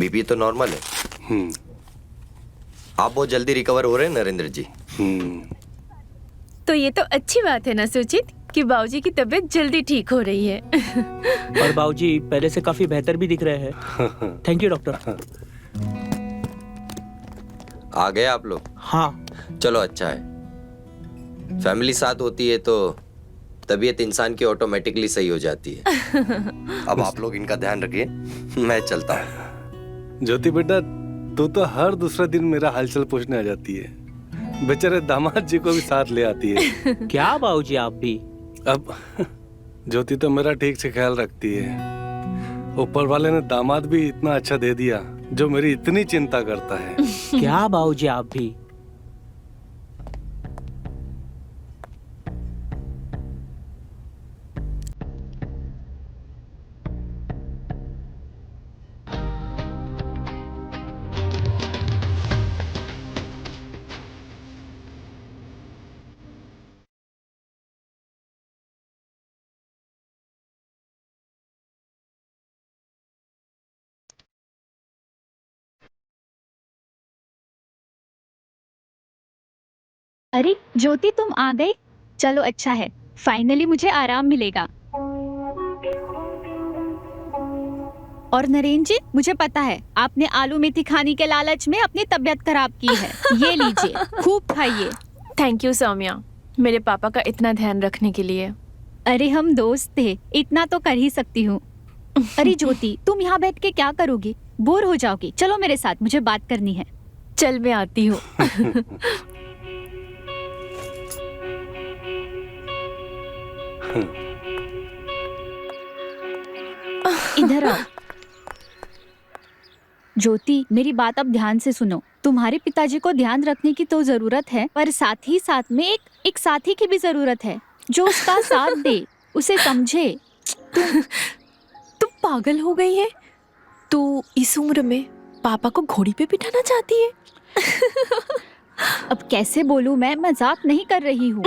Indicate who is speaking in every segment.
Speaker 1: BP तो normal है। आप बहुत जल्दी रिकवर हो रहे हैं नरेंद्र जी।
Speaker 2: तो ये तो अच्छी बात है ना सुचित कि बाबूजी की तबीयत जल्दी ठीक हो रही है।
Speaker 3: और बाबूजी पहले से काफी बेहतर भी दिख रहे हैं। Thank you doctor.
Speaker 1: आ गए आप लोग?
Speaker 3: हाँ।
Speaker 1: चलो अच्छा है, फैमिली साथ होती है तो तबीयत इंसान की ऑटोमेटिकली सही हो जाती है। अब आप लोग इनका ध्यान रखिए, मैं चलता हूँ।
Speaker 4: ज्योति बेटा, तू तो हर दूसरा दिन मेरा हालचाल पूछने आ जाती है। बेचारे दामाद जी को भी साथ ले आती है।
Speaker 3: क्या बाबूजी आप भी?
Speaker 4: अब ज्योति तो मेरा ठीक से ख्याल रखती है। ऊपर वाले ने दामाद भी इतना अच्छा दे दिया जो मेरी इतनी चिंता करता है।
Speaker 3: क्या बाबूजी आप भी?
Speaker 5: अरे ज्योति, तुम आ गई। चलो अच्छा है, फाइनली मुझे आराम मिलेगा। और नरेंद्र जी, मुझे पता है आपने आलू मेथी खाने के लालच में अपनी तबीयत खराब की है। ये लीजिए, खूब खाइए।
Speaker 2: थैंक यू सौम्या, मेरे पापा का इतना ध्यान रखने के लिए।
Speaker 5: अरे हम दोस्त थे, इतना तो कर ही सकती हूँ। अरे ज्योति, तुम यहाँ बैठ के क्या करोगी? बोर हो जाओगी। चलो मेरे साथ, मुझे बात करनी है।
Speaker 2: चल मैं आती हूँ।
Speaker 5: इधर आओ। ज्योति, मेरी बात अब ध्यान से सुनो। तुम्हारे पिताजी को ध्यान रखने की तो जरूरत है, पर साथ ही साथ में एक साथी की भी जरूरत है जो उसका साथ दे, उसे समझे।
Speaker 2: तुम पागल हो गई है? तू इस उम्र में पापा को घोड़ी पे बिठाना चाहती है?
Speaker 5: अब कैसे बोलूं मैं मजाक नहीं कर रही हूँ।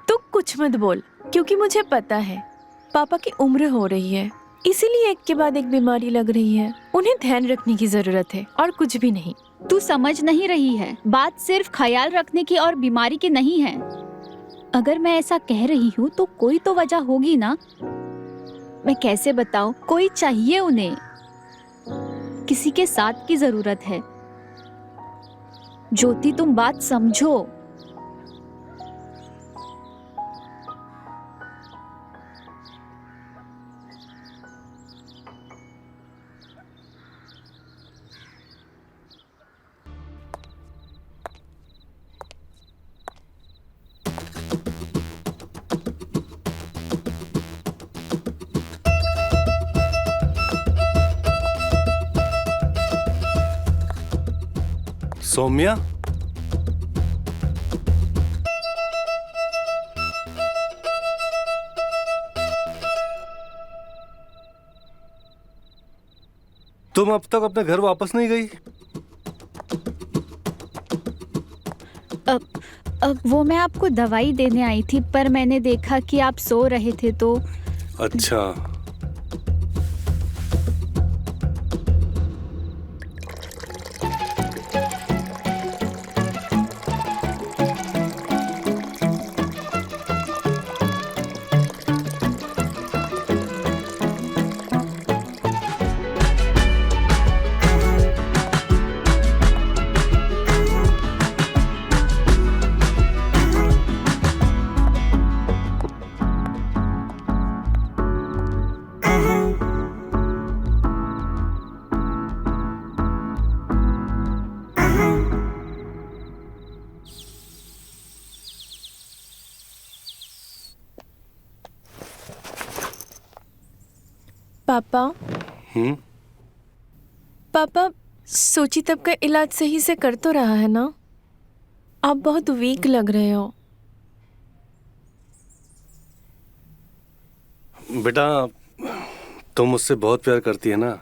Speaker 2: तू कुछ मत बोल, क्योंकि मुझे पता है पापा की उम्र हो रही है, इसीलिए एक के बाद एक बीमारी लग रही है। उन्हें ध्यान रखने की जरूरत है और कुछ भी नहीं।
Speaker 5: तू समझ नहीं रही है, बात सिर्फ ख्याल रखने की और बीमारी की नहीं है। अगर मैं ऐसा कह रही हूँ तो कोई तो वजह होगी ना। मैं कैसे बताऊं, कोई चाहिए उन्हें, किसी के साथ की जरूरत है। ज्योति, तुम बात समझो।
Speaker 4: सौम्या, तुम अब तक अपने घर वापस नहीं गई?
Speaker 5: अब वो मैं आपको दवाई देने आई थी, पर मैंने देखा कि आप सो रहे थे तो।
Speaker 4: अच्छा।
Speaker 2: पापा,
Speaker 4: हम्म।
Speaker 2: पापा सोची तब का इलाज सही से कर तो रहा है ना? आप बहुत वीक लग रहे हो।
Speaker 4: बेटा, तुम मुझसे बहुत प्यार करती है ना,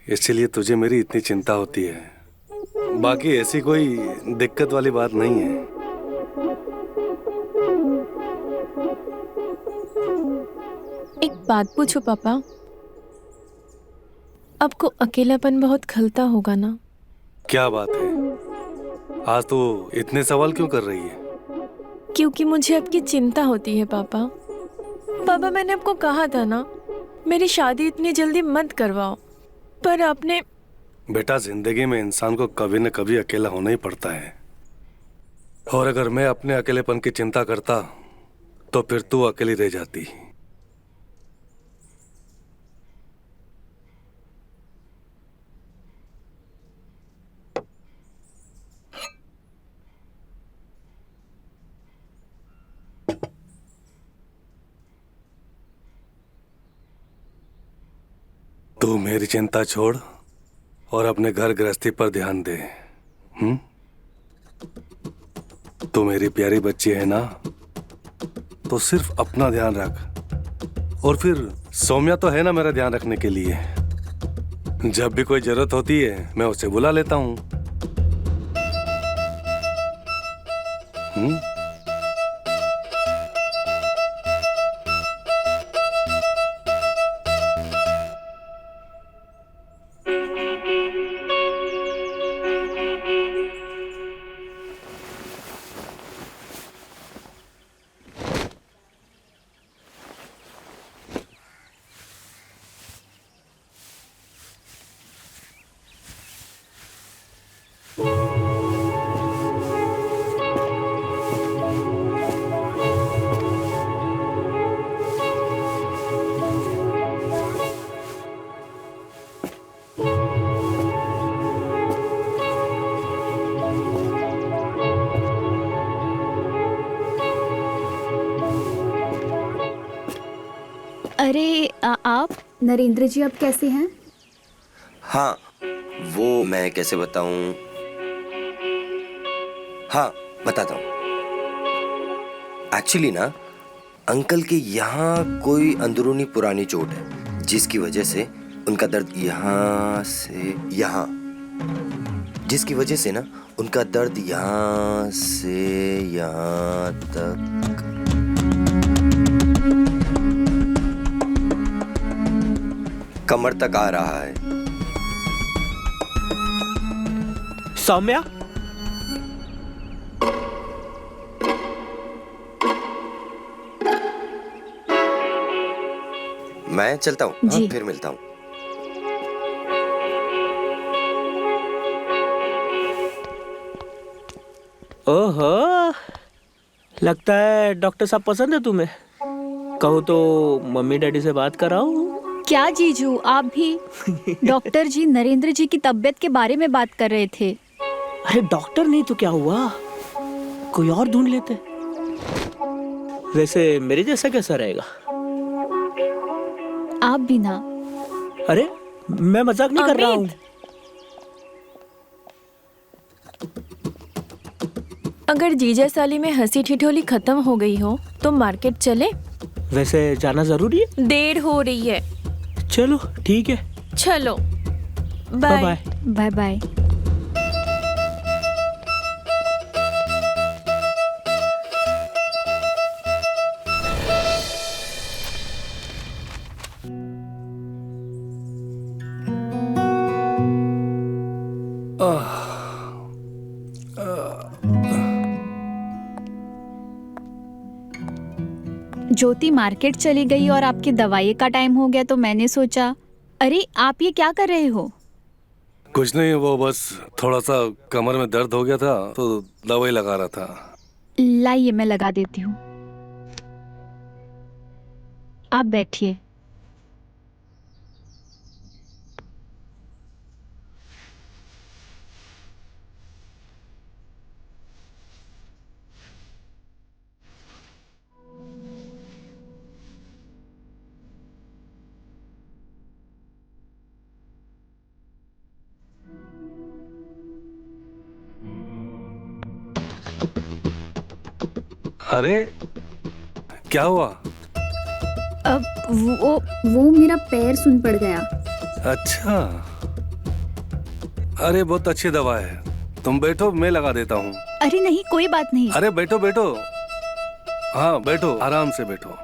Speaker 4: इसीलिए तुझे मेरी इतनी चिंता होती है। बाकी ऐसी कोई दिक्कत वाली बात नहीं है।
Speaker 2: एक बात पूछो पापा, आपको अकेलापन बहुत खलता होगा ना?
Speaker 4: क्या बात है, आज तो इतने सवाल क्यों कर रही है?
Speaker 2: क्योंकि मुझे आपकी चिंता होती है पापा। पापा, मैंने आपको कहा था ना, मेरी शादी इतनी जल्दी मत करवाओ, पर आपने।
Speaker 4: बेटा, जिंदगी में इंसान को कभी न कभी अकेला होना ही पड़ता है, और अगर मैं अपने अकेलेपन की चिंता करता तो फिर तू अकेली रह जाती। तू मेरी चिंता छोड़ और अपने घर गृहस्थी पर ध्यान दे। तू मेरी प्यारी बच्ची है ना, तो सिर्फ अपना ध्यान रख। और फिर सौम्या तो है ना मेरा ध्यान रखने के लिए। जब भी कोई जरूरत होती है मैं उसे बुला लेता हूँ।
Speaker 5: अरे आप नरेंद्र जी अब कैसे हैं?
Speaker 1: हाँ, वो मैं कैसे बताऊं? हाँ, बताता हूँ। एक्चुअली ना, अंकल के यहाँ कोई अंदरूनी पुरानी चोट है, जिसकी वजह से उनका दर्द यहाँ से यहाँ, जिसकी वजह से ना उनका दर्द यहाँ से यहाँ तक कमर तक आ रहा है।
Speaker 3: सौम्या,
Speaker 1: मैं चलता हूँ। हाँ, फिर मिलता हूँ।
Speaker 3: ओहो, लगता है डॉक्टर साहब पसंद है तुम्हें। कहो तो मम्मी डैडी से बात कराऊं?
Speaker 5: क्या जीजू, आप भी? डॉक्टर जी नरेंद्र जी की तबीयत के बारे में बात कर रहे थे।
Speaker 3: अरे डॉक्टर नहीं तो क्या हुआ, कोई और ढूंढ लेते। वैसे मेरे जैसा कैसा रहेगा?
Speaker 5: आप भी ना।
Speaker 3: अरे मैं मजाक नहीं कर रहा हूँ।
Speaker 2: अगर जीजा साली में हंसी ठिठोली खत्म हो गई हो तो मार्केट चले?
Speaker 3: वैसे जाना जरूरी है?
Speaker 2: देर हो रही है।
Speaker 3: चलो ठीक है,
Speaker 2: चलो,
Speaker 3: bye
Speaker 2: bye.
Speaker 5: Bye bye. Jyoti market चली गई और आपकी दवाई का टाइम हो गया, तो मैंने सोचा। अरे आप ये क्या कर रहे हो?
Speaker 4: कुछ नहीं, वो बस थोड़ा सा कमर में दर्द हो गया था तो दवाई लगा रहा था।
Speaker 5: लाइए मैं लगा देती हूँ, आप बैठिए।
Speaker 4: अरे क्या हुआ?
Speaker 6: अब वो मेरा पैर सुन पड़ गया।
Speaker 4: अच्छा, अरे बहुत अच्छी दवा है, तुम बैठो मैं लगा देता हूँ।
Speaker 5: अरे नहीं, कोई बात नहीं।
Speaker 4: अरे बैठो बैठो, हाँ बैठो, आराम से बैठो।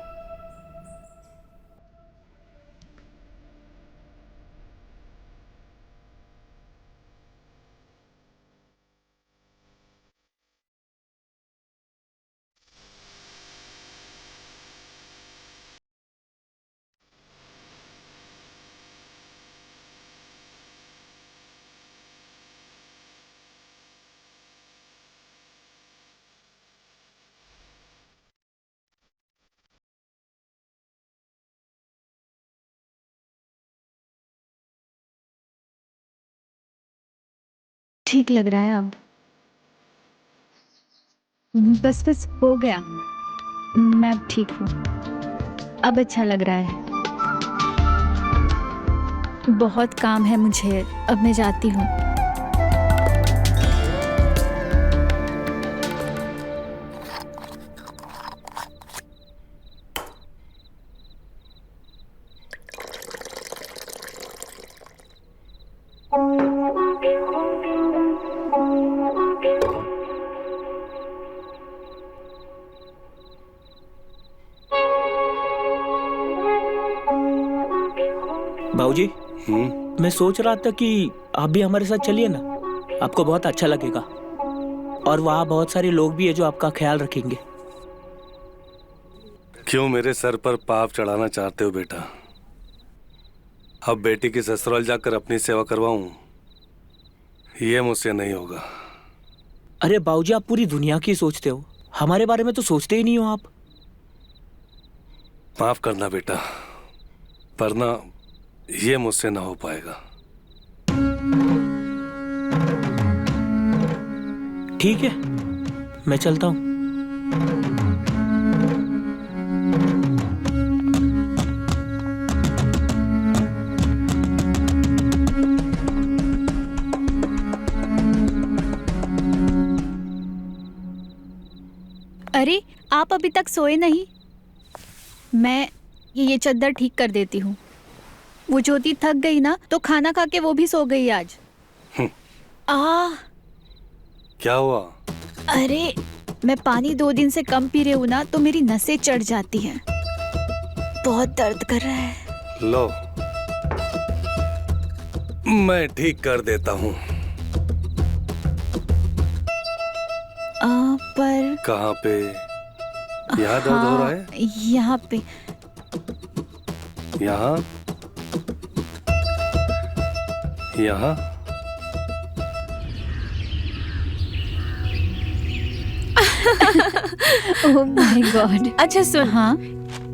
Speaker 5: ठीक लग रहा है अब। बस बस हो गया, मैं अब ठीक हूँ। अब अच्छा लग रहा है। बहुत काम है मुझे, अब मैं जाती हूँ।
Speaker 3: बाबूजी,
Speaker 4: हम्म।
Speaker 3: मैं सोच रहा था कि आप भी हमारे साथ चलिए ना, आपको बहुत अच्छा लगेगा। और वहाँ बहुत सारे लोग भी है जो आपका ख्याल रखेंगे।
Speaker 4: क्यों मेरे सर पर पाप चढ़ाना चाहते हो बेटा? अब बेटी की ससुराल जाकर अपनी सेवा करवाऊं, ये मुझसे नहीं होगा।
Speaker 3: अरे बाबूजी, आप पूरी दुनिया की सोचते हो, हमारे बारे में तो सोचते ही नहीं हो आप।
Speaker 4: माफ करना बेटा, पर ना ये मुझसे ना हो पाएगा।
Speaker 3: ठीक है, मैं चलता हूँ।
Speaker 5: अरे आप अभी तक सोए नहीं? मैं ये चद्दर ठीक कर देती हूँ। वो ज्योति थक गई ना, तो खाना खा के वो भी सो गई आज।
Speaker 4: क्या हुआ?
Speaker 5: अरे मैं पानी 2 दिन से कम पी रही हूँ ना, तो मेरी नसें चढ़ जाती हैं। बहुत दर्द कर रहा है।
Speaker 4: लो, मैं ठीक कर देता हूँ।
Speaker 5: पर
Speaker 4: कहाँ पे? यहाँ दर्द हो रहा है?
Speaker 5: यहाँ पे।
Speaker 4: यहाँ? यहाँ?
Speaker 5: Oh my God.
Speaker 2: अच्छा सुन,
Speaker 5: हाँ,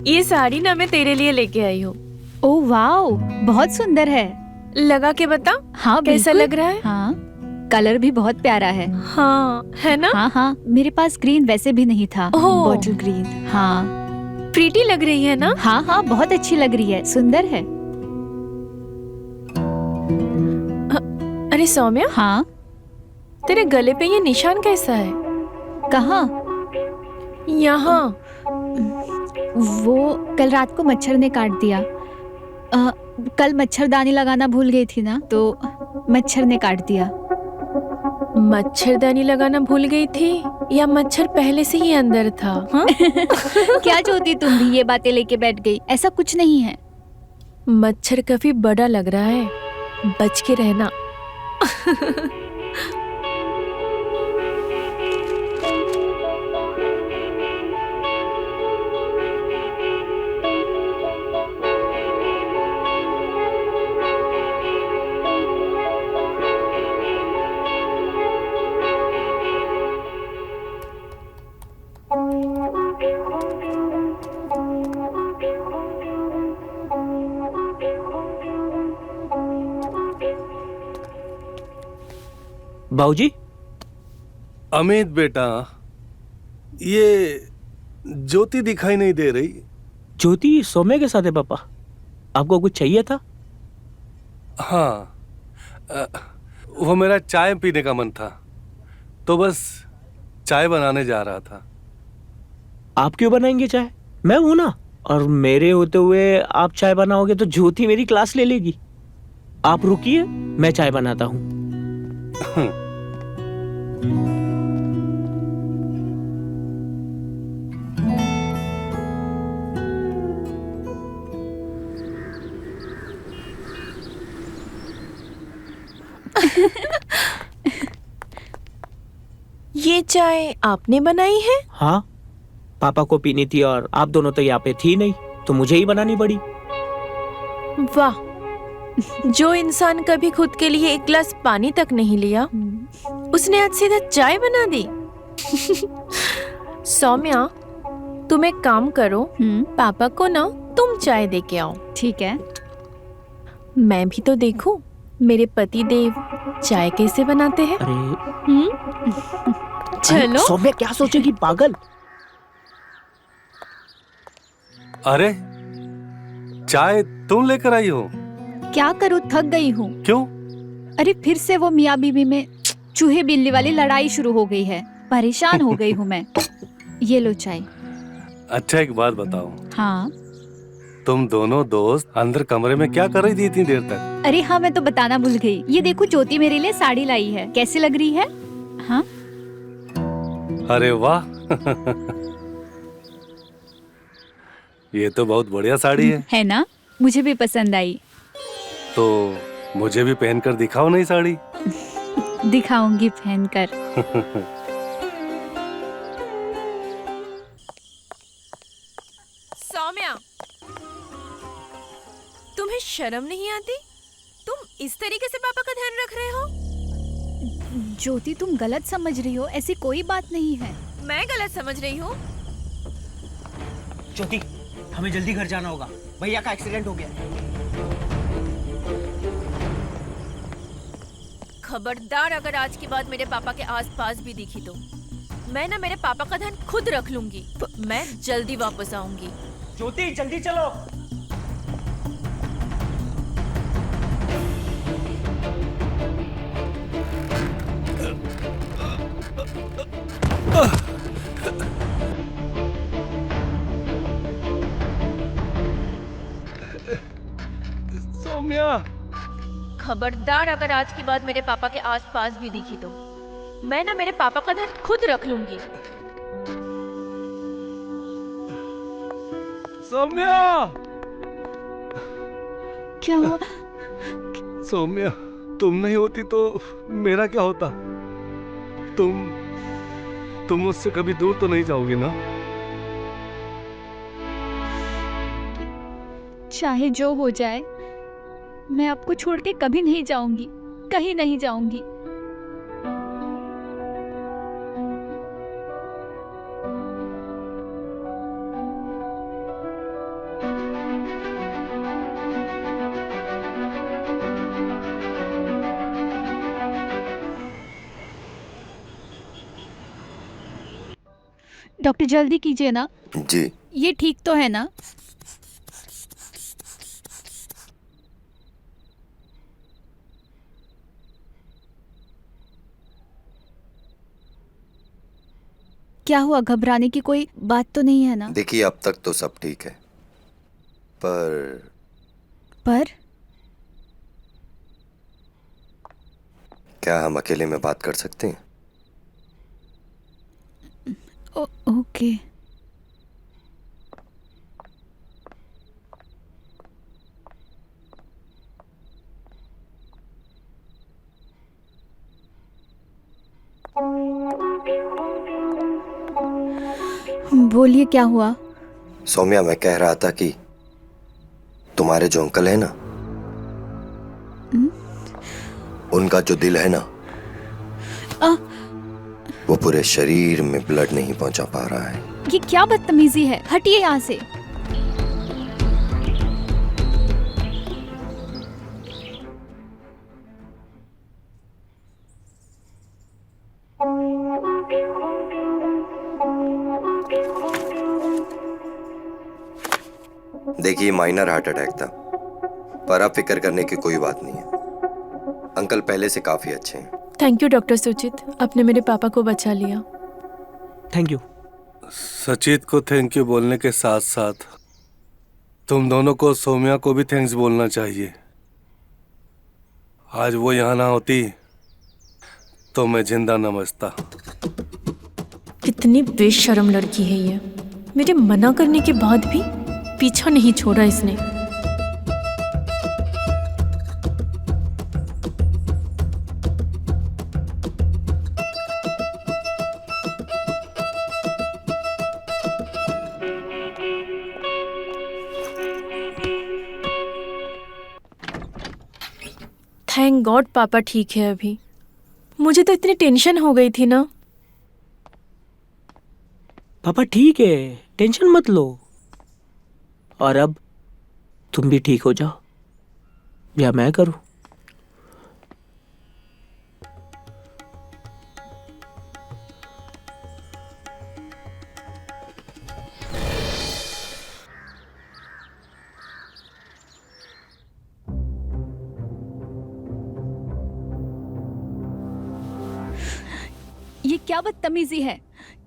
Speaker 2: ये साड़ी ना मैं तेरे लिए लेके आई हूँ।
Speaker 5: ओह वाओ, बहुत सुंदर है।
Speaker 2: लगा के बता।
Speaker 5: हाँ,
Speaker 2: कैसा
Speaker 5: बिल्कुल।
Speaker 2: लग रहा है?
Speaker 5: हाँ, कलर भी बहुत प्यारा है।
Speaker 2: हाँ, है ना?
Speaker 5: हाँ हाँ, मेरे पास ग्रीन वैसे भी नहीं था।
Speaker 2: ओह।
Speaker 5: Bottle green. हाँ
Speaker 2: प्रीटी लग रही है ना?
Speaker 5: हाँ हाँ, बहुत अच्छी लग रही है, सुंदर है।
Speaker 2: अरे सौम्या,
Speaker 5: हाँ,
Speaker 2: तेरे गले पे ये निशान कैसा है?
Speaker 5: कहाँ?
Speaker 2: यहाँ।
Speaker 5: वो कल रात को मच्छर ने काट दिया। कल मच्छरदानी लगाना भूल गई थी ना, तो मच्छर ने काट दिया।
Speaker 2: मच्छरदानी लगाना भूल गई थी या मच्छर पहले से ही अंदर था? हाँ?
Speaker 5: क्या जोती, तुम भी ये बातें लेके बैठ गई? ऐसा कुछ नहीं है।
Speaker 2: मच्छर काफी बड़ा लग रहा है, बच के रहना।
Speaker 3: बाबूजी,
Speaker 4: अमित बेटा, ये ज्योति दिखाई नहीं दे रही।
Speaker 3: ज्योति सौम्या के साथ है पापा। आपको कुछ चाहिए था?
Speaker 4: हाँ, वो मेरा चाय पीने का मन था, तो बस चाय बनाने जा रहा था।
Speaker 3: आप क्यों बनाएंगे चाय? मैं हूं ना। और मेरे होते हुए आप चाय बनाओगे तो ज्योति मेरी क्लास ले लेगी। आप रुकिए, मैं चाय बनाता हूँ।
Speaker 2: ये चाय आपने बनाई है?
Speaker 3: हाँ, पापा को पीनी थी और आप दोनों तो यहाँ पे थी नहीं, तो मुझे ही बनानी पड़ी।
Speaker 2: वाह, जो इंसान कभी खुद के लिए एक गिलास पानी तक नहीं लिया, उसने आज सीधा चाय बना दी। सौम्या, तुम एक काम करो, पापा को ना तुम चाय दे के आओ।
Speaker 5: ठीक है।
Speaker 2: मैं भी तो देखूं मेरे पति देव चाय कैसे बनाते हैं?
Speaker 3: अरे
Speaker 2: चलो।
Speaker 3: सौम्या क्या सोचेगी पागल।
Speaker 4: अरे चाय तुम लेकर आई हो?
Speaker 5: क्या करूँ, थक गई हूँ।
Speaker 4: क्यों?
Speaker 5: अरे फिर से वो मियाँ बीवी में चूहे बिल्ली वाली लड़ाई शुरू हो गई है। परेशान हो गई हूँ मैं। ये लो चाय।
Speaker 4: अच्छा एक बात बताओ,
Speaker 5: हाँ।
Speaker 4: तुम दोनों दोस्त अंदर कमरे में क्या कर रही थी इतनी देर तक?
Speaker 5: अरे हाँ, मैं तो बताना भूल गई। ये देखो ज्योति मेरे लिए साड़ी लाई है, कैसी लग रही है? हाँ।
Speaker 4: अरे वाह ये तो बहुत बढ़िया साड़ी है
Speaker 5: ना? मुझे भी पसंद आई।
Speaker 4: तो मुझे भी पहनकर दिखाओ नई साड़ी।
Speaker 5: दिखाऊंगी पहनकर।
Speaker 2: सौम्या, तुम्हें शर्म नहीं आती? तुम इस तरीके से पापा का ध्यान रख रहे हो?
Speaker 5: ज्योति तुम गलत समझ रही हो, ऐसी कोई बात नहीं है।
Speaker 2: मैं गलत समझ रही हूँ?
Speaker 7: ज्योति, हमें जल्दी घर जाना होगा, भैया का एक्सीडेंट हो गया।
Speaker 2: खबरदार अगर आज के बाद मेरे पापा के आसपास भी दिखी तो मैं ना मेरे पापा का ध्यान खुद रख लूंगी। मैं जल्दी वापस आऊंगी।
Speaker 7: ज्योति जल्दी चलो।
Speaker 4: सौम्या,
Speaker 2: खबरदार अगर आज के बाद मेरे पापा के आसपास भी दिखी तो मैं ना मेरे पापा का ध्यान खुद रख लूंगी।
Speaker 4: सौम्या,
Speaker 5: क्या हुआ?
Speaker 4: सौम्या, तुम नहीं होती तो मेरा क्या होता? तुम मुझसे कभी दूर तो नहीं जाओगी ना?
Speaker 5: चाहे जो हो जाए, मैं आपको छोड़ के कभी नहीं जाऊंगी, कहीं नहीं जाऊंगी। डॉक्टर जल्दी कीजिए ना।
Speaker 1: जी।
Speaker 5: ये ठीक तो है ना? क्या हुआ, घबराने की कोई बात तो नहीं है ना?
Speaker 1: देखिए अब तक तो सब ठीक है, पर क्या हम अकेले में बात कर सकते हैं?
Speaker 5: ओके। बोलिए क्या हुआ?
Speaker 1: सौम्या, मैं कह रहा था कि तुम्हारे जो अंकल है ना, उनका जो दिल है ना, वो पूरे शरीर में ब्लड नहीं पहुंचा पा रहा है।
Speaker 5: ये क्या बदतमीजी है, हटिए यहाँ से।
Speaker 1: देखिए माइनर हार्ट अटैक था, पर अब फिक्र करने की कोई बात नहीं है। अंकल पहले से काफी अच्छे हैं।
Speaker 2: थैंक यू डॉक्टर सुचित, आपने मेरे पापा को बचा लिया।
Speaker 3: Thank you.
Speaker 4: सचित को थैंक यू बोलने के साथ साथ तुम दोनों को, सौम्या को भी थैंक्स बोलना चाहिए। आज वो यहाँ ना होती तो मैं जिंदा न बचता।
Speaker 2: कितनी बेशर्म लड़की है ये। मेरे मना करने के बाद भी पीछा नहीं छोड़ा इसने। थैंक गॉड पापा ठीक है अभी। मुझे तो इतनी टेंशन हो गई थी ना।
Speaker 3: पापा ठीक है, टेंशन मत लो। और अब तुम भी ठीक हो जाओ, या मैं करूं?
Speaker 5: ये क्या बदतमीजी है?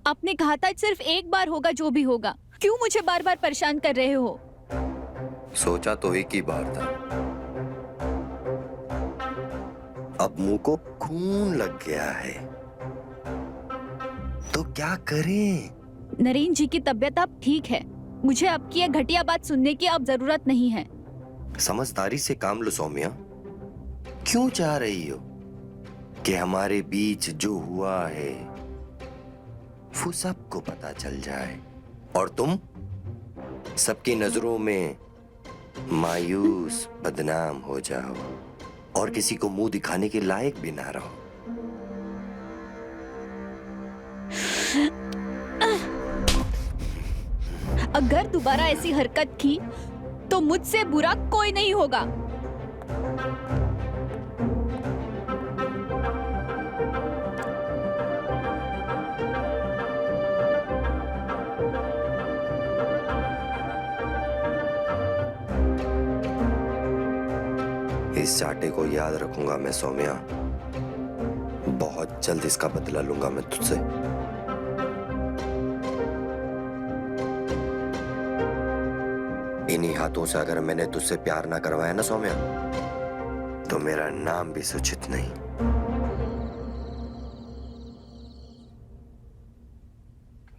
Speaker 5: आपने कहा था सिर्फ एक बार होगा जो भी होगा, क्यों मुझे बार बार परेशान कर रहे हो?
Speaker 1: सोचा तो एक ही बार था, अब मुंह को खून लग गया है, तो क्या करें?
Speaker 5: नरेन जी की तबीयत अब ठीक है, मुझे आपकी ये घटिया बात सुनने की अब जरूरत नहीं है।
Speaker 1: समझदारी से काम लो सौम्या। क्यों चाह रही हो कि हमारे बीच जो हुआ है वो सबको पता चल जाए और तुम सबकी नजरों में मायूस बदनाम हो जाओ और किसी को मुंह दिखाने के लायक भी ना रहो?
Speaker 5: अगर दोबारा ऐसी हरकत की तो मुझसे बुरा कोई नहीं होगा।
Speaker 1: इस चाटे को याद रखूंगा मैं सौम्या, बहुत जल्द इसका बदला लूंगा मैं तुझसे। इन्हीं हाथों से अगर मैंने तुझसे प्यार ना करवाया ना सौम्या, तो मेरा नाम भी सुचित नहीं।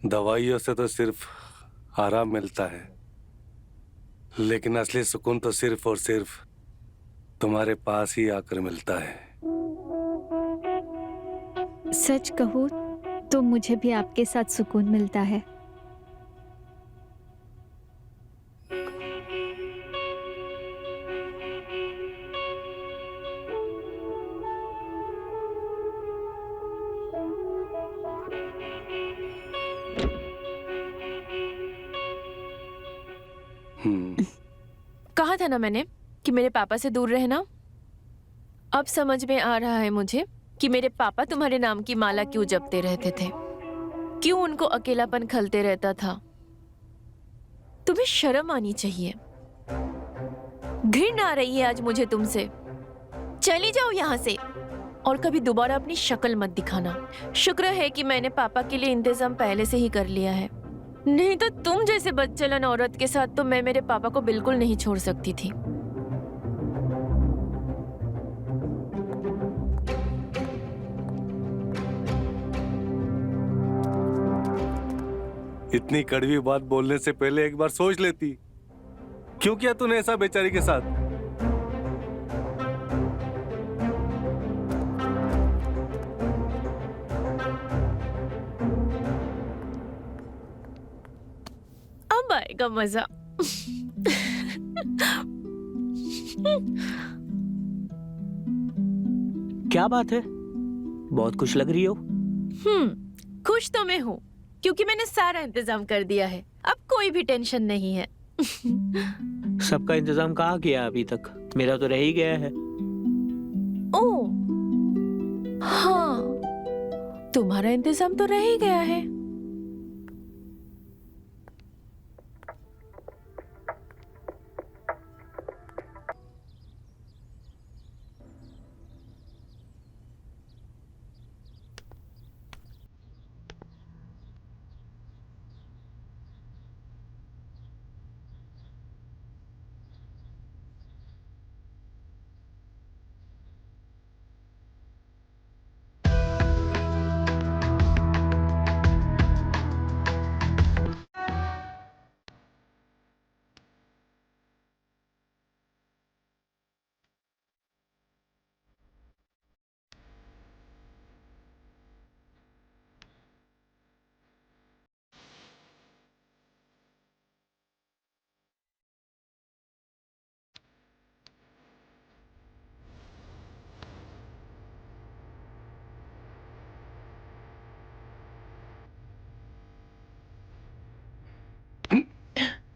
Speaker 4: दवाइयों से तो सिर्फ आराम मिलता है, लेकिन असली सुकून तो सिर्फ और सिर्फ तुम्हारे पास ही आकर मिलता है।
Speaker 5: सच कहूँ तो मुझे भी आपके साथ सुकून मिलता है।
Speaker 2: कहा था ना मैंने कि मेरे पापा से दूर रहना। अब समझ में आ रहा है मुझे कि मेरे पापा तुम्हारे नाम की माला क्यों जपते रहते थे, क्यों उनको अकेलापन खलते रहता था। तुम्हें शर्म आनी चाहिए। घृणा आ रही है आज मुझे तुमसे। चली जाओ यहाँ से और कभी दोबारा अपनी शक्ल मत दिखाना। शुक्र है कि मैंने पापा के लिए इंतजाम पहले से ही कर लिया है, नहीं तो तुम जैसे बदचलन औरत के साथ तो मैं मेरे पापा को बिल्कुल नहीं छोड़ सकती थी।
Speaker 4: इतनी कड़वी बात बोलने से पहले एक बार सोच लेती। क्यों किया तूने ऐसा बेचारी के साथ?
Speaker 2: अब आएगा मजा।
Speaker 3: क्या बात है, बहुत खुश लग रही हो।
Speaker 2: खुश तो मैं हूँ क्योंकि मैंने सारा इंतजाम कर दिया है। अब कोई भी टेंशन नहीं है।
Speaker 3: सबका इंतजाम कहाँ किया अभी तक? मेरा तो रह ही गया है।
Speaker 2: ओ हाँ, तुम्हारा इंतजाम तो रह ही गया है।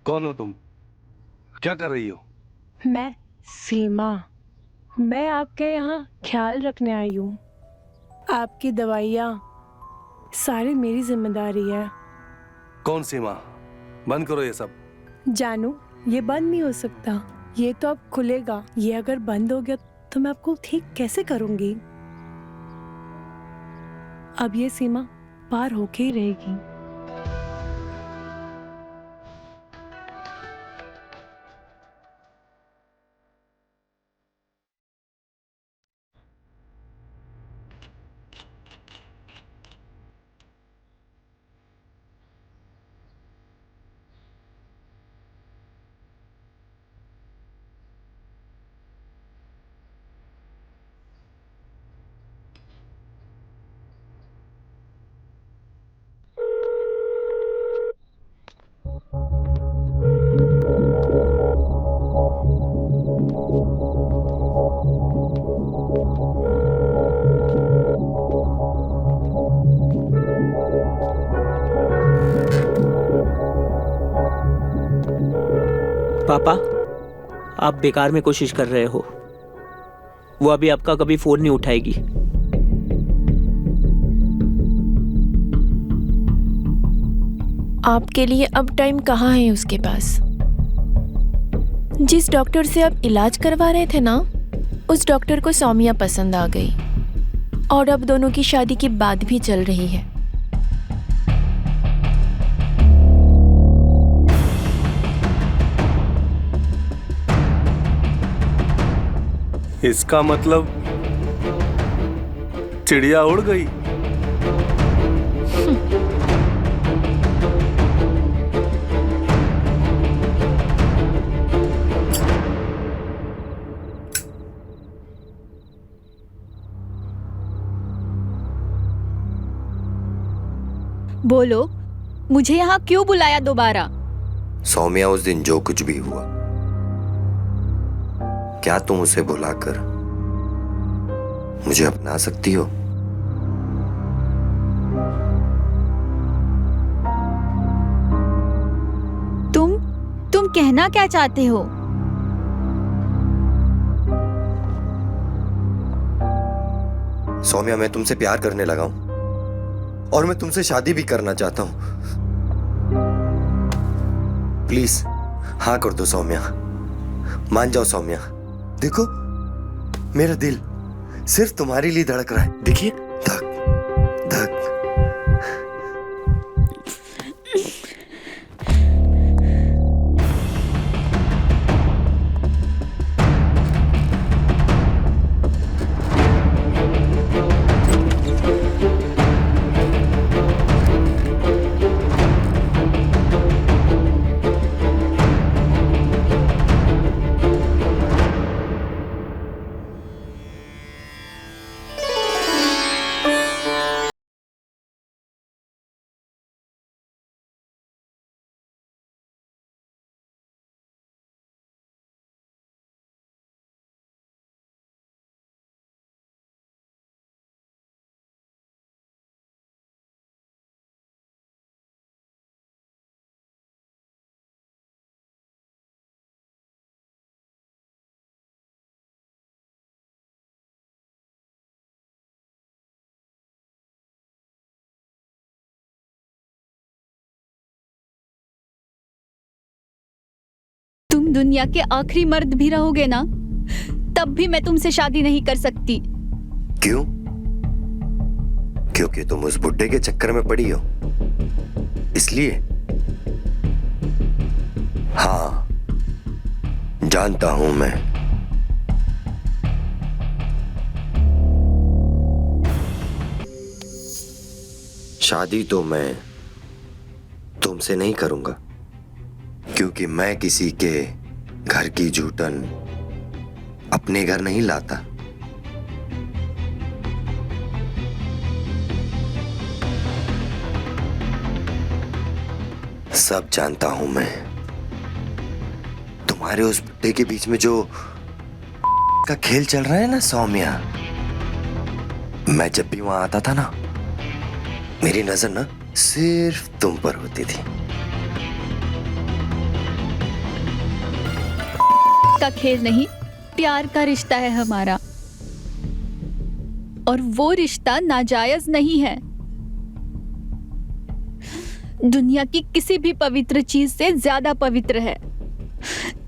Speaker 4: कौन हो तुम? क्या कर रही हो?
Speaker 8: मैं सीमा, मैं आपके यहाँ ख्याल रखने आई हूँ। आपकी दवाइयाँ सारी मेरी जिम्मेदारी है।
Speaker 4: कौन सी माँ? बंद करो ये सब।
Speaker 8: जानू, ये बंद नहीं हो सकता। ये तो अब खुलेगा। ये अगर बंद हो गया तो मैं आपको ठीक कैसे करूँगी? अब ये सीमा पार होके ही रहेगी।
Speaker 3: पापा, आप बेकार में कोशिश कर रहे हो। वो अभी आपका कभी फोन नहीं उठाएगी।
Speaker 2: आपके लिए अब टाइम कहाँ है उसके पास? जिस डॉक्टर से आप इलाज करवा रहे थे ना, उस डॉक्टर को सौम्या पसंद आ गई और अब दोनों की शादी की बात भी चल रही है।
Speaker 4: इसका मतलब चिड़िया उड़ गई।
Speaker 5: बोलो, मुझे यहाँ क्यों बुलाया दोबारा?
Speaker 1: सौम्या, उस दिन जो कुछ भी हुआ, क्या तुम उसे बुलाकर मुझे अपना सकती हो?
Speaker 5: तुम कहना क्या चाहते हो?
Speaker 1: सौम्या, मैं तुमसे प्यार करने लगा हूं और मैं तुमसे शादी भी करना चाहता हूं। प्लीज हाँ कर दो सौम्या, मान जाओ सौम्या। देखो, मेरा दिल सिर्फ तुम्हारे लिए धड़क रहा है। देखिए, धक धक।
Speaker 5: तुम दुनिया के आखिरी मर्द भी रहोगे ना, तब भी मैं तुमसे शादी नहीं कर सकती।
Speaker 1: क्यों? क्योंकि तुम उस बुड्ढे के चक्कर में पड़ी हो, इसलिए? हाँ, जानता हूं मैं। शादी तो मैं तुमसे नहीं करूंगा, क्योंकि मैं किसी के घर की जूठन अपने घर नहीं लाता। सब जानता हूं मैं। तुम्हारे उस बुड्ढे के बीच में जो का खेल चल रहा है ना सौम्या, मैं जब भी वहां आता था ना, मेरी नजर ना सिर्फ तुम पर होती थी।
Speaker 5: का खेल नहीं, प्यार का रिश्ता है हमारा, और वो रिश्ता नाजायज नहीं है। दुनिया की किसी भी पवित्र चीज से ज्यादा पवित्र है।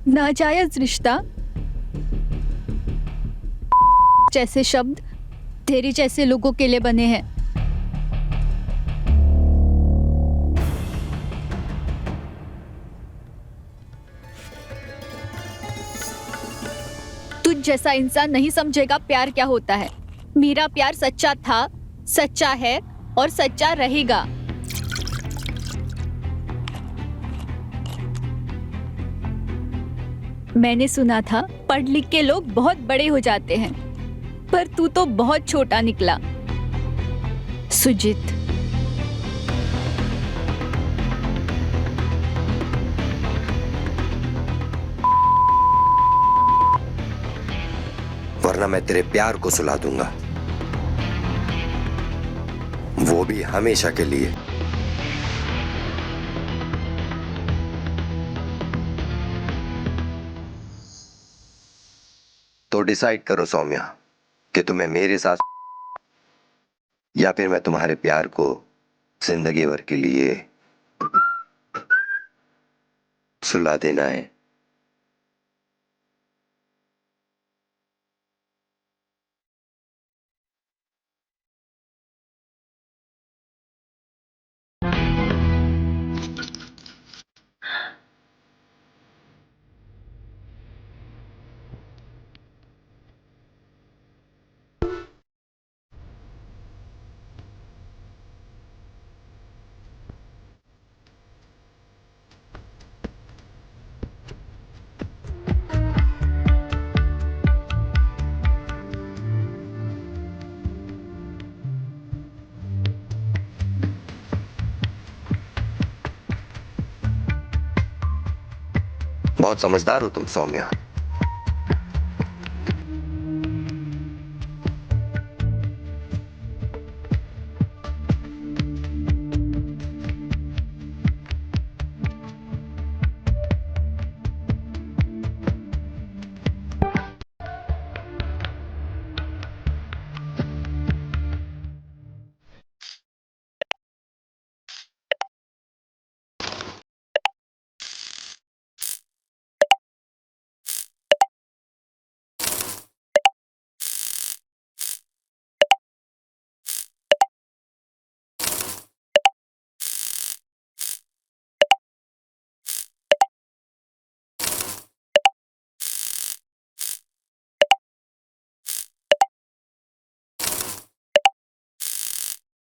Speaker 5: नाजायज रिश्ता जैसे शब्द तेरे जैसे लोगों के लिए बने हैं। जैसा इंसान नहीं समझेगा प्यार क्या होता है। मेरा प्यार सच्चा था, सच्चा है और सच्चा रहेगा। मैंने सुना था पढ़ लिख के लोग बहुत बड़े हो जाते हैं, पर तू तो बहुत छोटा निकला सुजीत।
Speaker 1: वरना मैं तेरे प्यार को सुला दूंगा, वो भी हमेशा के लिए। तो डिसाइड करो सौम्या कि तुम्हें मेरे साथ या फिर मैं तुम्हारे प्यार को जिंदगी भर के लिए सुला देना है। बहुत समझदार हो तुम सौम्या।